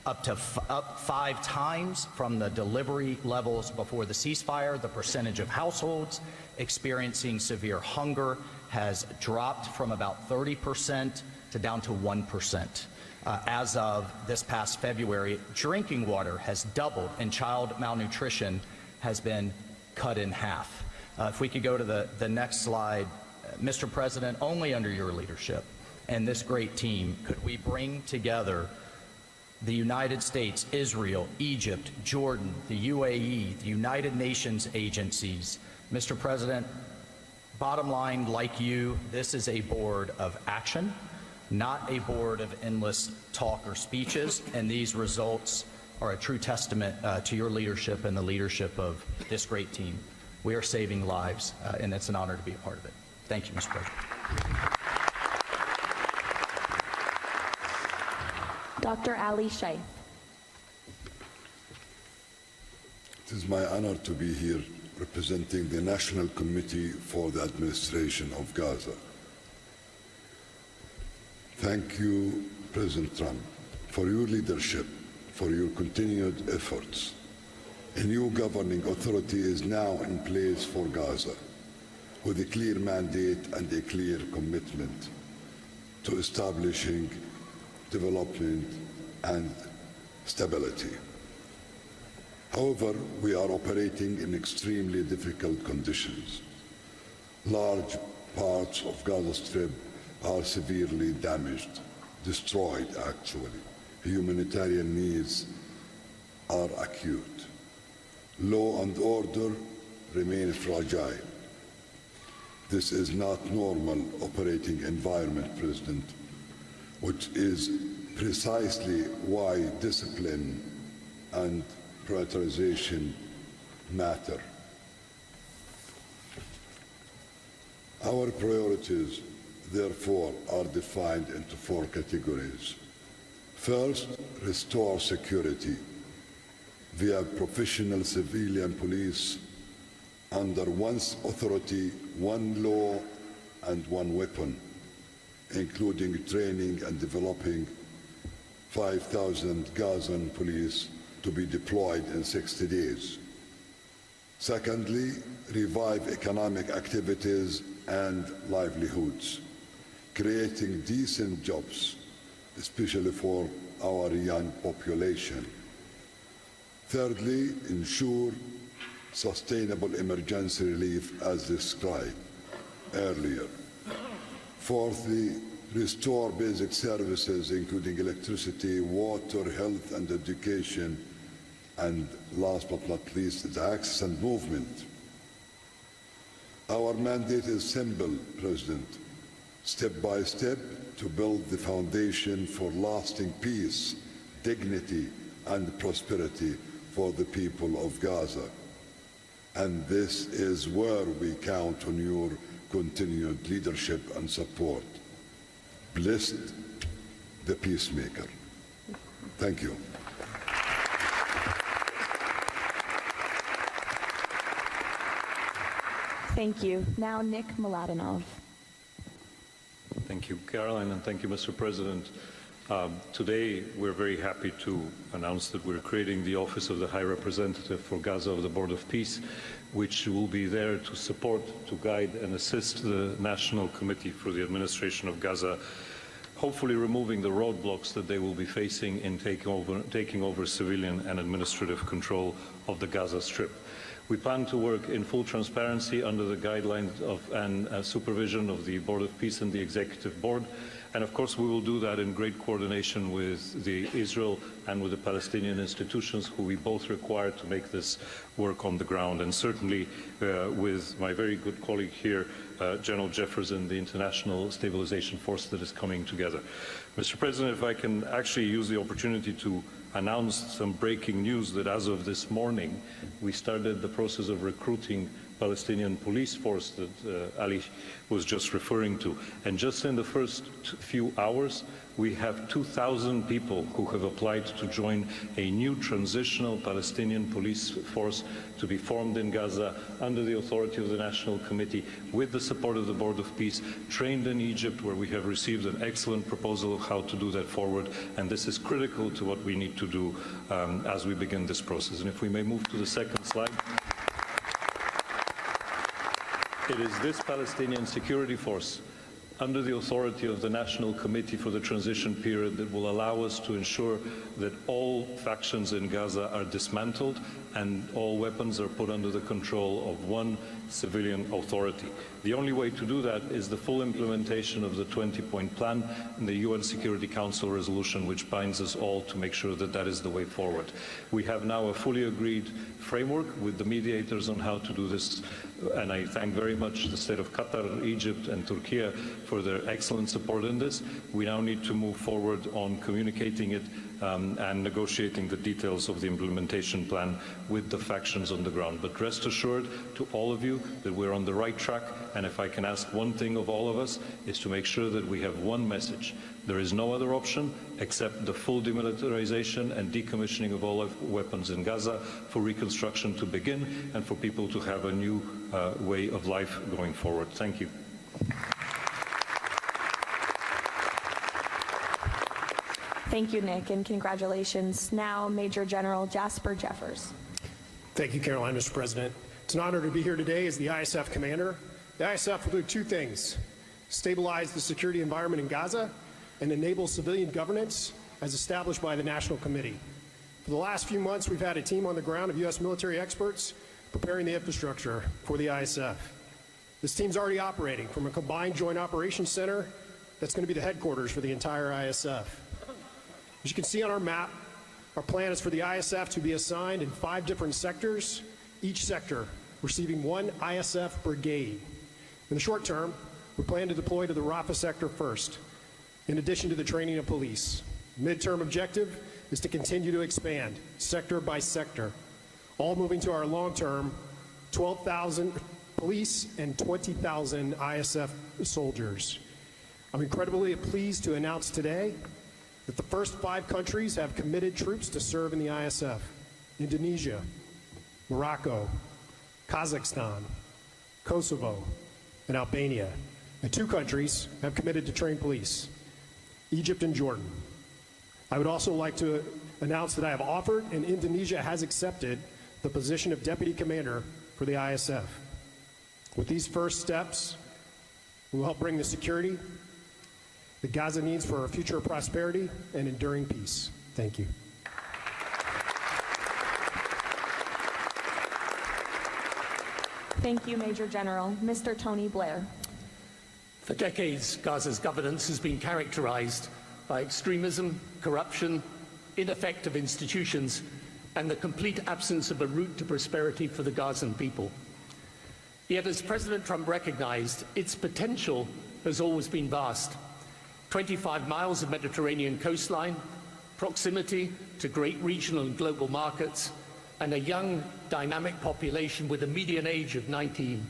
up 5 times from the delivery levels before the ceasefire. The percentage of households experiencing severe hunger has dropped from about 30% to down to 1%. As of this past February, drinking water has doubled, and child malnutrition has been cut in half. If we could go to the next slide. Mr. President, only under your leadership and this great team could we bring together the United States, Israel, Egypt, Jordan, the UAE, the United Nations agencies. Mr. President, bottom line, like you, this is a board of action, not a board of endless talk or speeches, and these results are a true testament to your leadership and the leadership of this great team. We are saving lives, and it's an honor to be a part of it. Thank you, Mr. President. Dr. Ali Sheikh. It is my honor to be here representing the National Committee for the Administration of Gaza. Thank you, President Trump, for your leadership, for your continued efforts. A new governing authority is now in place for Gaza, with a clear mandate and a clear commitment to establishing development and stability. However, we are operating in extremely difficult conditions. Large parts of Gaza Strip are severely damaged destroyed, actually. Humanitarian needs are acute. Law and order remain fragile. This is not normal operating environment, President, which is precisely why discipline and prioritization matter. Our priorities, therefore, are defined into 4 categories. First, restore security via professional civilian police under one authority, one law, and one weapon, including training and developing 5,000 Gazan police to be deployed in 60 days. Secondly, revive economic activities and livelihoods, creating decent jobs, especially for our young population. Thirdly, ensure sustainable emergency relief as described earlier. Fourthly, restore basic services including electricity, water, health and education, and last but not least, the access and movement. Our mandate is simple, President. Step by step to build the foundation for lasting peace, dignity and prosperity for the people of Gaza. And this is where we count on your continued leadership and support. Blessed the peacemaker. Thank you. Thank you. Now, Nick Mladenov. Thank you, Caroline, and thank you, Mr. President. Today, we're very happy to announce that we're creating the Office of the High Representative for Gaza of the Board of Peace, which will be there to support, to guide, and assist the National Committee for the Administration of Gaza, hopefully removing the roadblocks that they will be facing in taking over civilian and administrative control of the Gaza Strip. We plan to work in full transparency under the guidelines of and supervision of the Board of Peace and the Executive Board. And of course, we will do that in great coordination with the Israel and with the Palestinian institutions, who we both require to make this work on the ground. And certainly with my very good colleague here, General Jefferson, the International Stabilization Force that is coming together. Mr. President, if I can actually use the opportunity to announce some breaking news that as of this morning, we started the process of recruiting Palestinian police force that Ali was just referring to. And just in the first few hours, we have 2,000 people who have applied to join a new transitional Palestinian police force to be formed in Gaza under the authority of the National Committee, with the support of the Board of Peace, trained in Egypt, where we have received an excellent proposal of how to do that forward. And this is critical to what we need to do as we begin this process. And if we may move to the second slide. It is this Palestinian security force, under the authority of the National Committee for the Transition Period, that will allow us to ensure that all factions in Gaza are dismantled and all weapons are put under the control of one civilian authority. The only way to do that is the full implementation of the 20-point plan and the UN Security Council resolution, which binds us all to make sure that that is the way forward. We have now a fully agreed framework with the mediators on how to do this, and I thank very much the state of Qatar, Egypt and Turkey for their excellent support in this. We now need to move forward on communicating it and negotiating the details of the implementation plan with the factions on the ground. But rest assured to all of you that we're on the right track, and if I can ask one thing of all of us, is to make sure that we have one message. There is no other option except the full demilitarization and decommissioning of all weapons in Gaza for reconstruction to begin and for people to have a new way of life going forward. Thank you. Thank you, Nick, and congratulations. Now, Major General Jasper Jeffers. Thank you, Caroline, Mr. President. It's an honor to be here today as the ISF commander. The ISF will do two things: stabilize the security environment in Gaza and enable civilian governance as established by the National Committee. For the last few months, we've had a team on the ground of U.S. military experts preparing the infrastructure for the ISF. This team's already operating from a combined joint operations center that's going to be the headquarters for the entire ISF. As you can see on our map, our plan is for the ISF to be assigned in 5 different sectors, each sector receiving 1 ISF brigade. In the short term, we plan to deploy to the Rafah sector first, in addition to the training of police. Midterm objective is to continue to expand, sector by sector, all moving to our long-term 12,000 police and 20,000 ISF soldiers. I'm incredibly pleased to announce today that the first 5 countries have committed troops to serve in the ISF: Indonesia, Morocco, Kazakhstan, Kosovo, and Albania. And 2 countries have committed to train police: Egypt and Jordan. I would also like to announce that I have offered and Indonesia has accepted the position of Deputy Commander for the ISF. With these first steps, we will help bring the security that Gaza needs for our future prosperity and enduring peace. Thank you. Thank you, Major General. Mr. Tony Blair. For decades, Gaza's governance has been characterized by extremism, corruption, ineffective institutions, and the complete absence of a route to prosperity for the Gazan people. Yet, as President Trump recognized, its potential has always been vast. 25 miles of Mediterranean coastline, proximity to great regional and global markets, and a young, dynamic population with a median age of 19.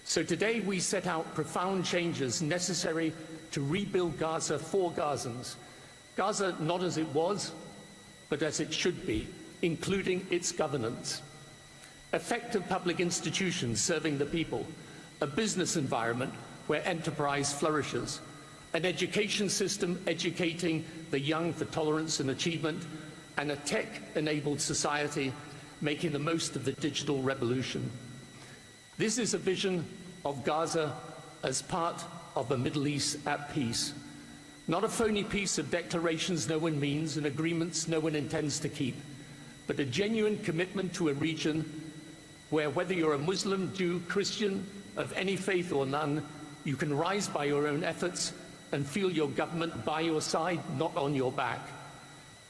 So today we set out profound changes necessary to rebuild Gaza for Gazans. Gaza not as it was, but as it should be, including its governance. Effective public institutions serving the people, a business environment where enterprise flourishes, an education system educating the young for tolerance and achievement, and a tech-enabled society making the most of the digital revolution. This is a vision of Gaza as part of a Middle East at peace. Not a phony piece of declarations no one means and agreements no one intends to keep, but a genuine commitment to a region where, whether you're a Muslim, Jew, Christian, of any faith or none, you can rise by your own efforts and feel your government by your side, not on your back.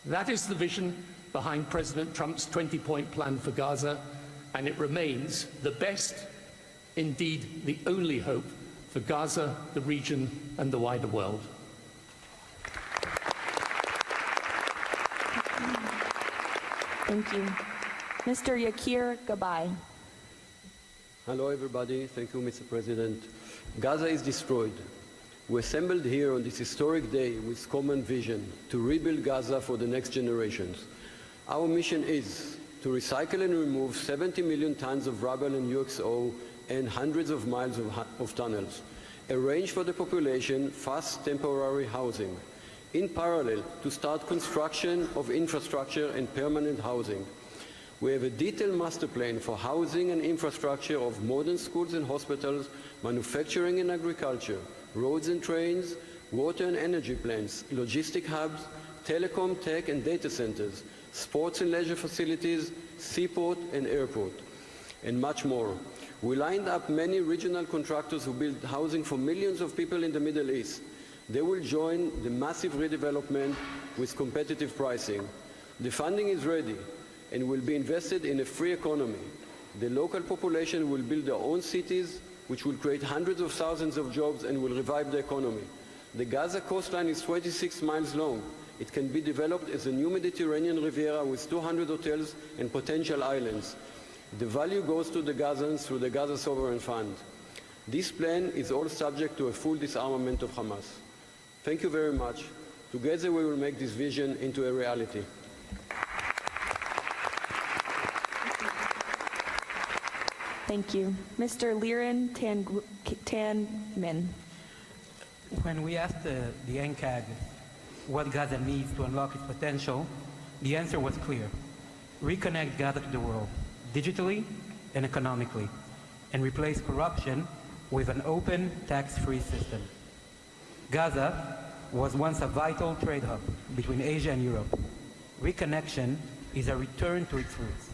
That is the vision behind President Trump's 20-point plan for Gaza, and it remains the best, indeed the only hope for Gaza, the region, and the wider world. Thank you. Mr. Yakir Gabay. Hello, everybody. Thank you, Mr. President. Gaza is destroyed. We assembled here on this historic day with common vision to rebuild Gaza for the next generations. Our mission is to recycle and remove 70 million tons of rubble and UXO and hundreds of miles of tunnels, arrange for the population fast temporary housing. In parallel, to start construction of infrastructure and permanent housing. We have a detailed master plan for housing and infrastructure of modern schools and hospitals, manufacturing and agriculture, roads and trains, water and energy plants, logistic hubs, telecom, tech and data centers, sports and leisure facilities, seaport and airport, and much more. We lined up many regional contractors who build housing for millions of people in the Middle East. They will join the massive redevelopment with competitive pricing. The funding is ready and will be invested in a free economy. The local population will build their own cities, which will create hundreds of thousands of jobs and will revive the economy. The Gaza coastline is 26 miles long. It can be developed as a new Mediterranean Riviera with 200 hotels and potential islands. The value goes to the Gazans through the Gaza Sovereign Fund. This plan is all subject to a full disarmament of Hamas. Thank you very much. Together we will make this vision into a reality. Thank you. Mr. Liren Tanmin. When we asked the NCAG what Gaza needs to unlock its potential, the answer was clear. Reconnect Gaza to the world, digitally and economically, and replace corruption with an open, tax-free system. Gaza was once a vital trade hub between Asia and Europe. Reconnection is a return to its roots.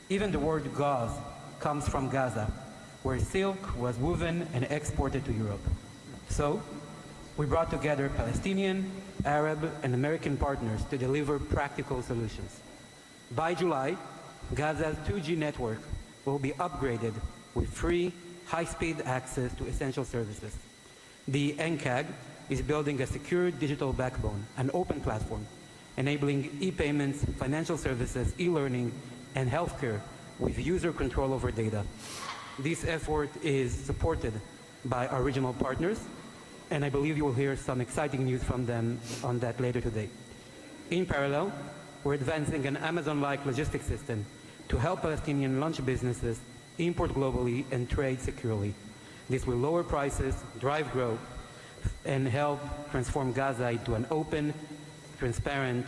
Even the word gauze comes from Gaza, where silk was woven and exported to Europe. So, We brought together Palestinian, Arab, and American partners to deliver practical solutions. By July, Gaza's 2G network will be upgraded with free, high-speed access to essential services. The NCAG is building a secure digital backbone, an open platform, enabling e-payments, financial services, e-learning, and healthcare with user control over data. This effort is supported by our regional partners, and I believe you will hear some exciting news from them on that later today. In parallel, we're advancing an Amazon-like logistics system to help Palestinian launch businesses import globally and trade securely. This will lower prices, drive growth, and help transform Gaza into an open, transparent,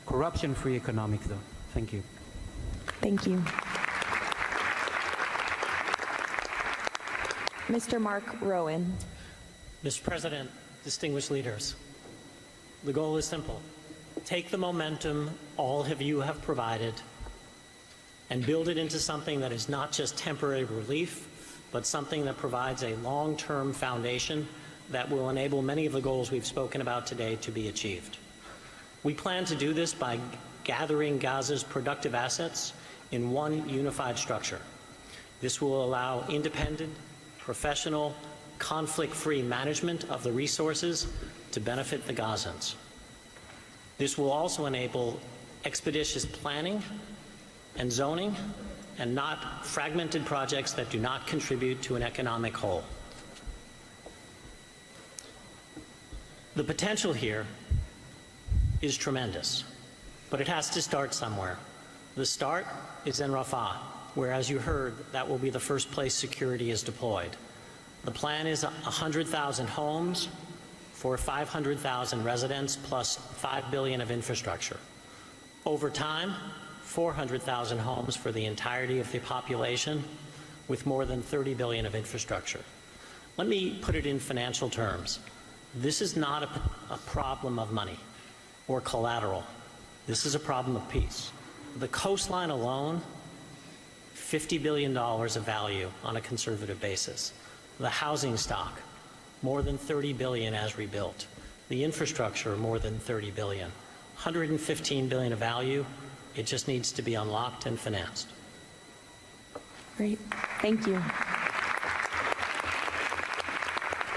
corruption-free economic zone. Thank you. Thank you. Mr. Mark Rowan. Mr. President, distinguished leaders, the goal is simple. Take the momentum all of you have provided and build it into something that is not just temporary relief, but something that provides a long-term foundation that will enable many of the goals we've spoken about today to be achieved. We plan to do this by gathering Gaza's productive assets in one unified structure. This will allow independent, professional, conflict-free management of the resources to benefit the Gazans. This will also enable expeditious planning and zoning and not fragmented projects that do not contribute to an economic whole. The potential here is tremendous, but it has to start somewhere. The start is in Rafah, where, as you heard, that will be the first place security is deployed. The plan is 100,000 homes for 500,000 residents plus $5 billion of infrastructure. Over time, 400,000 homes for the entirety of the population with more than $30 billion of infrastructure. Let me put it in financial terms. This is not a problem of money or collateral. This is a problem of peace. The coastline alone, $50 billion of value on a conservative basis. The housing stock, more than $30 billion as rebuilt. The infrastructure, more than $30 billion. $115 billion of value. It just needs to be unlocked and financed. Great. Thank you.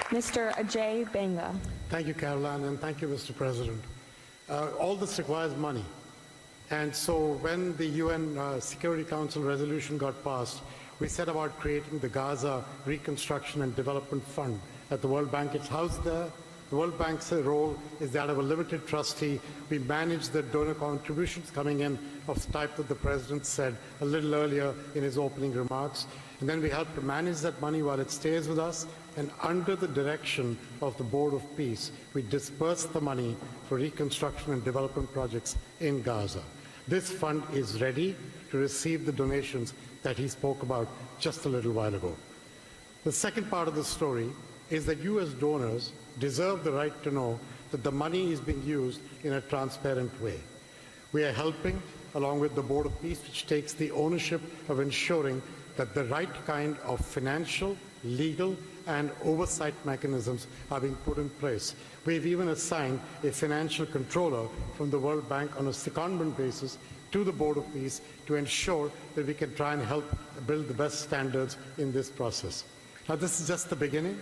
Mr. Ajay Banga. Thank you, Caroline, and thank you, Mr. President. All this requires money. And so when the UN Security Council resolution got passed, we set about creating the Gaza Reconstruction and Development Fund at the World Bank. It's housed there. The World Bank's role is that of a limited trustee. We manage the donor contributions coming in of the type that the President said a little earlier in his opening remarks. And then we help to manage that money while it stays with us. And under the direction of the Board of Peace, we disperse the money for reconstruction and development projects in Gaza. This fund is ready to receive the donations that he spoke about just a little while ago. The second part of the story is that you as donors deserve the right to know that the money is being used in a transparent way. We are helping, along with the Board of Peace, which takes the ownership of ensuring that the right kind of financial, legal, and oversight mechanisms are being put in place. We've even assigned a financial controller from the World Bank on a secondment basis to the Board of Peace to ensure that we can try and help build the best standards in this process. Now, this is just the beginning.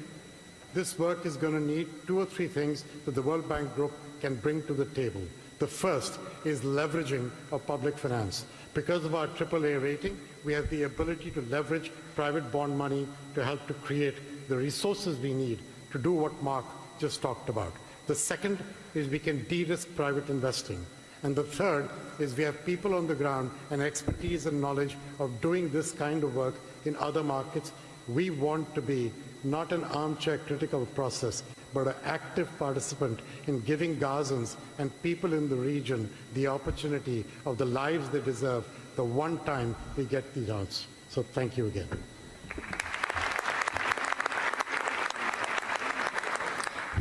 This work is going to need 2 or 3 things that the World Bank Group can bring to the table. The first is leveraging of public finance. Because of our AAA rating, we have the ability to leverage private bond money to help to create the resources we need to do what Mark just talked about. The second is we can de-risk private investing. And the third is we have people on the ground and expertise and knowledge of doing this kind of work in other markets. We want to be not an armchair critical process, but an active participant in giving Gazans and people in the region the opportunity of the lives they deserve the one time we get the chance. So thank you again.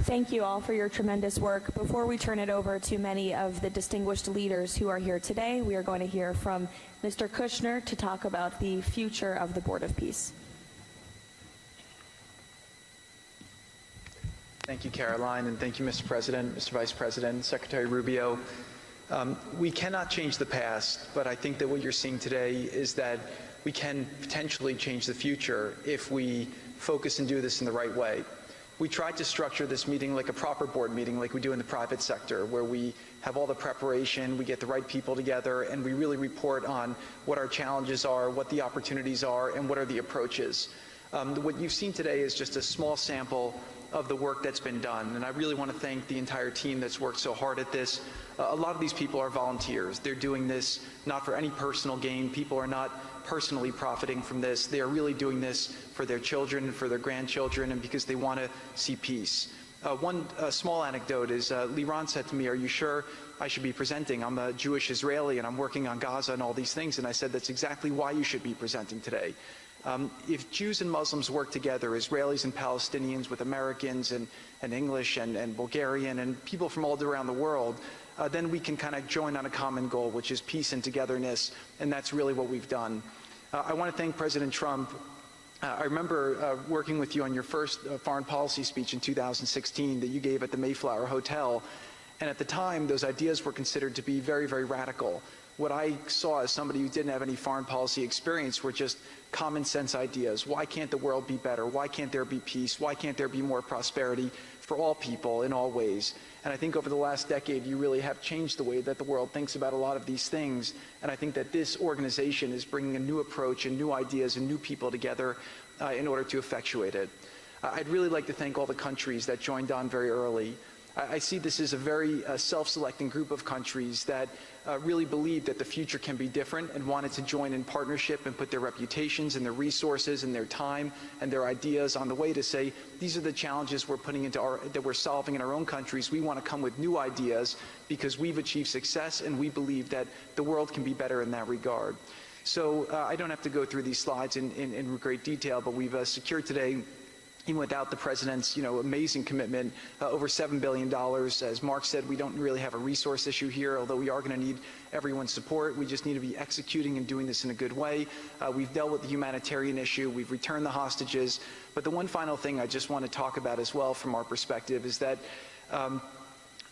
Thank you all for your tremendous work. Before we turn it over to many of the distinguished leaders who are here today, we are going to hear from Mr. Kushner to talk about the future of the Board of Peace. Thank you, Caroline, and thank you, Mr. President, Mr. Vice President, Secretary Rubio. We cannot change the past, but I think that what you're seeing today is that we can potentially change the future if we focus and do this in the right way. We tried to structure this meeting like a proper board meeting, like we do in the private sector, where we have all the preparation, we get the right people together, and we really report on what our challenges are, what the opportunities are, and what are the approaches. What you've seen today is just a small sample of the work that's been done, and I really want to thank the entire team that's worked so hard at this. A lot of these people are volunteers. They're doing this not for any personal gain. People are not personally profiting from this. They are really doing this for their children and for their grandchildren, and because they want to see peace. One small anecdote is Liran said to me, "Are you sure I should be presenting? I'm a Jewish Israeli and I'm working on Gaza and all these things." And I said, "That's exactly why you should be presenting today." If Jews and Muslims work together, Israelis and Palestinians with Americans and English and Bulgarian and people from all around the world, then we can kind of join on a common goal, which is peace and togetherness, and that's really what we've done. I want to thank President Trump. I remember working with you on your first foreign policy speech in 2016 that you gave at the Mayflower Hotel, and at the time those ideas were considered to be very, very radical. What I saw as somebody who didn't have any foreign policy experience were just common sense ideas. Why can't the world be better? Why can't there be peace? Why can't there be more prosperity for all people in all ways? And I think over the last decade, you really have changed the way that the world thinks about a lot of these things. And I think that this organization is bringing a new approach and new ideas and new people together in order to effectuate it. I'd really like to thank all the countries that joined on very early. I see this as a very self-selecting group of countries that really believe that the future can be different and wanted to join in partnership and put their reputations and their resources and their time and their ideas on the way to say, these are the challenges we're putting into that we're solving in our own countries. We want to come with new ideas because we've achieved success and we believe that the world can be better in that regard. So I don't have to go through these slides in great detail, but we've secured today, even without the president's, amazing commitment, over $7 billion. As Mark said, we don't really have a resource issue here, although we are going to need everyone's support. We just need to be executing and doing this in a good way. We've dealt with the humanitarian issue. We've returned the hostages. But the one final thing I just want to talk about as well from our perspective is that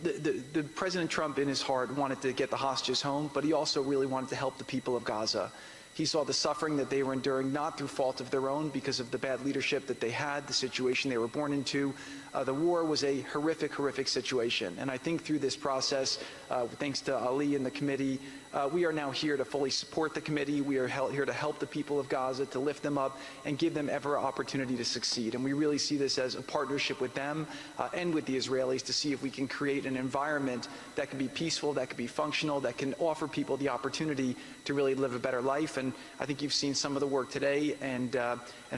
the President Trump in his heart wanted to get the hostages home, but he also really wanted to help the people of Gaza. He saw the suffering that they were enduring, not through fault of their own, because of the bad leadership that they had, the situation they were born into. The war was a horrific, horrific situation. And I think through this process, thanks to Ali and the committee, we are now here to fully support the committee. We are here to help the people of Gaza, to lift them up and give them every opportunity to succeed. And we really see this as a partnership with them and with the Israelis to see if we can create an environment that can be peaceful, that can be functional, that can offer people the opportunity to really live a better life. And I think you've seen some of the work today, and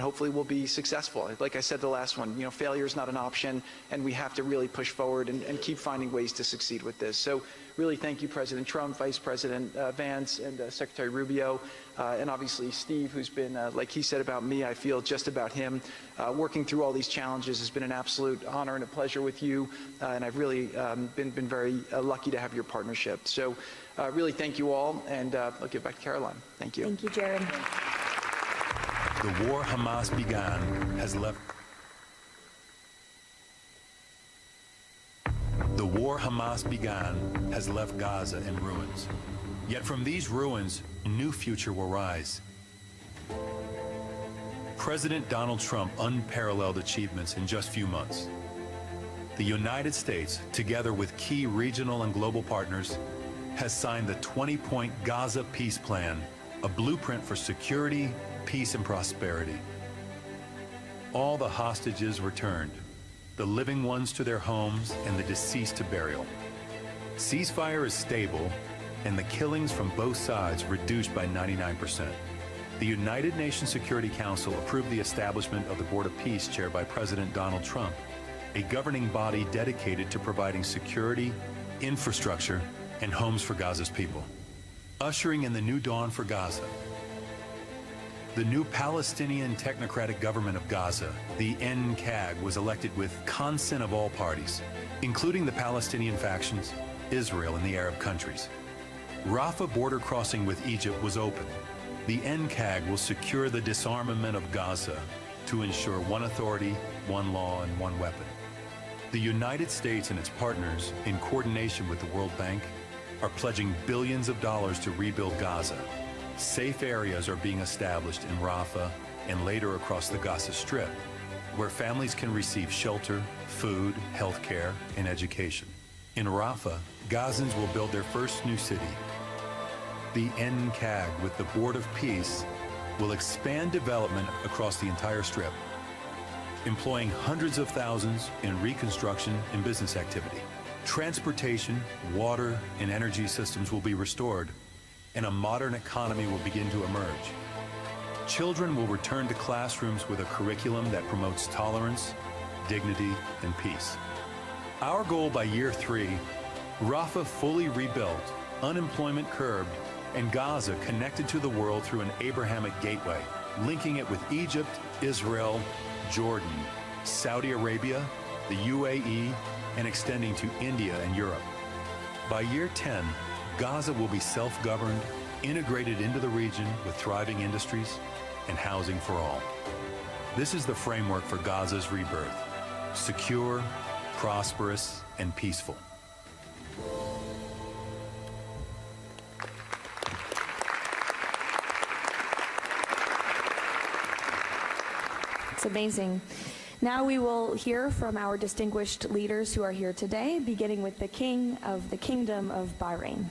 hopefully we'll be successful. Like I said the last one, failure is not an option, and we have to really push forward and keep finding ways to succeed with this. So really thank you, President Trump, Vice President Vance, and Secretary Rubio, and obviously Steve, who's been, like he said about me, I feel just about him. Working through all these challenges has been an absolute honor and a pleasure with you, and I've really been very lucky to have your partnership. So really thank you all, and I'll give back to Caroline. Thank you. Thank you, Jared. The war Hamas began has left. The war Hamas began has left Gaza in ruins. Yet from these ruins, a new future will rise. President Donald Trump unparalleled achievements in just few months. The United States, together with key regional and global partners, has signed the 20-point Gaza Peace Plan, a blueprint for security, peace, and prosperity. All the hostages returned, the living ones to their homes and the deceased to burial. Ceasefire is stable, and the killings from both sides reduced by 99%. The United Nations Security Council approved the establishment of the Board of Peace chaired by President Donald Trump, a governing body dedicated to providing security, infrastructure, and homes for Gaza's people. Ushering in the new dawn for Gaza, the new Palestinian Technocratic Government of Gaza, the NCAG, was elected with consent of all parties, including the Palestinian factions, Israel, and the Arab countries. Rafah border crossing with Egypt was open. The NCAG will secure the disarmament of Gaza to ensure one authority, one law, and one weapon. The United States and its partners, in coordination with the World Bank, are pledging billions of dollars to rebuild Gaza. Safe areas are being established in Rafah and later across the Gaza Strip, where families can receive shelter, food, health care, and education. In Rafah, Gazans will build their first new city. The NCAG, with the Board of Peace, will expand development across the entire Strip, employing hundreds of thousands in reconstruction and business activity. Transportation, water, and energy systems will be restored, and a modern economy will begin to emerge. Children will return to classrooms with a curriculum that promotes tolerance, dignity, and peace. Our goal by year 3, Rafah fully rebuilt, unemployment curbed, and Gaza connected to the world through an Abrahamic gateway, linking it with Egypt, Israel, Jordan, Saudi Arabia, the UAE, and extending to India and Europe. By year 10, Gaza will be self-governed, integrated into the region with thriving industries and housing for all. This is the framework for Gaza's rebirth: secure, prosperous, and peaceful. It's amazing. Now we will hear from our distinguished leaders who are here today, beginning with the King of the Kingdom of Bahrain.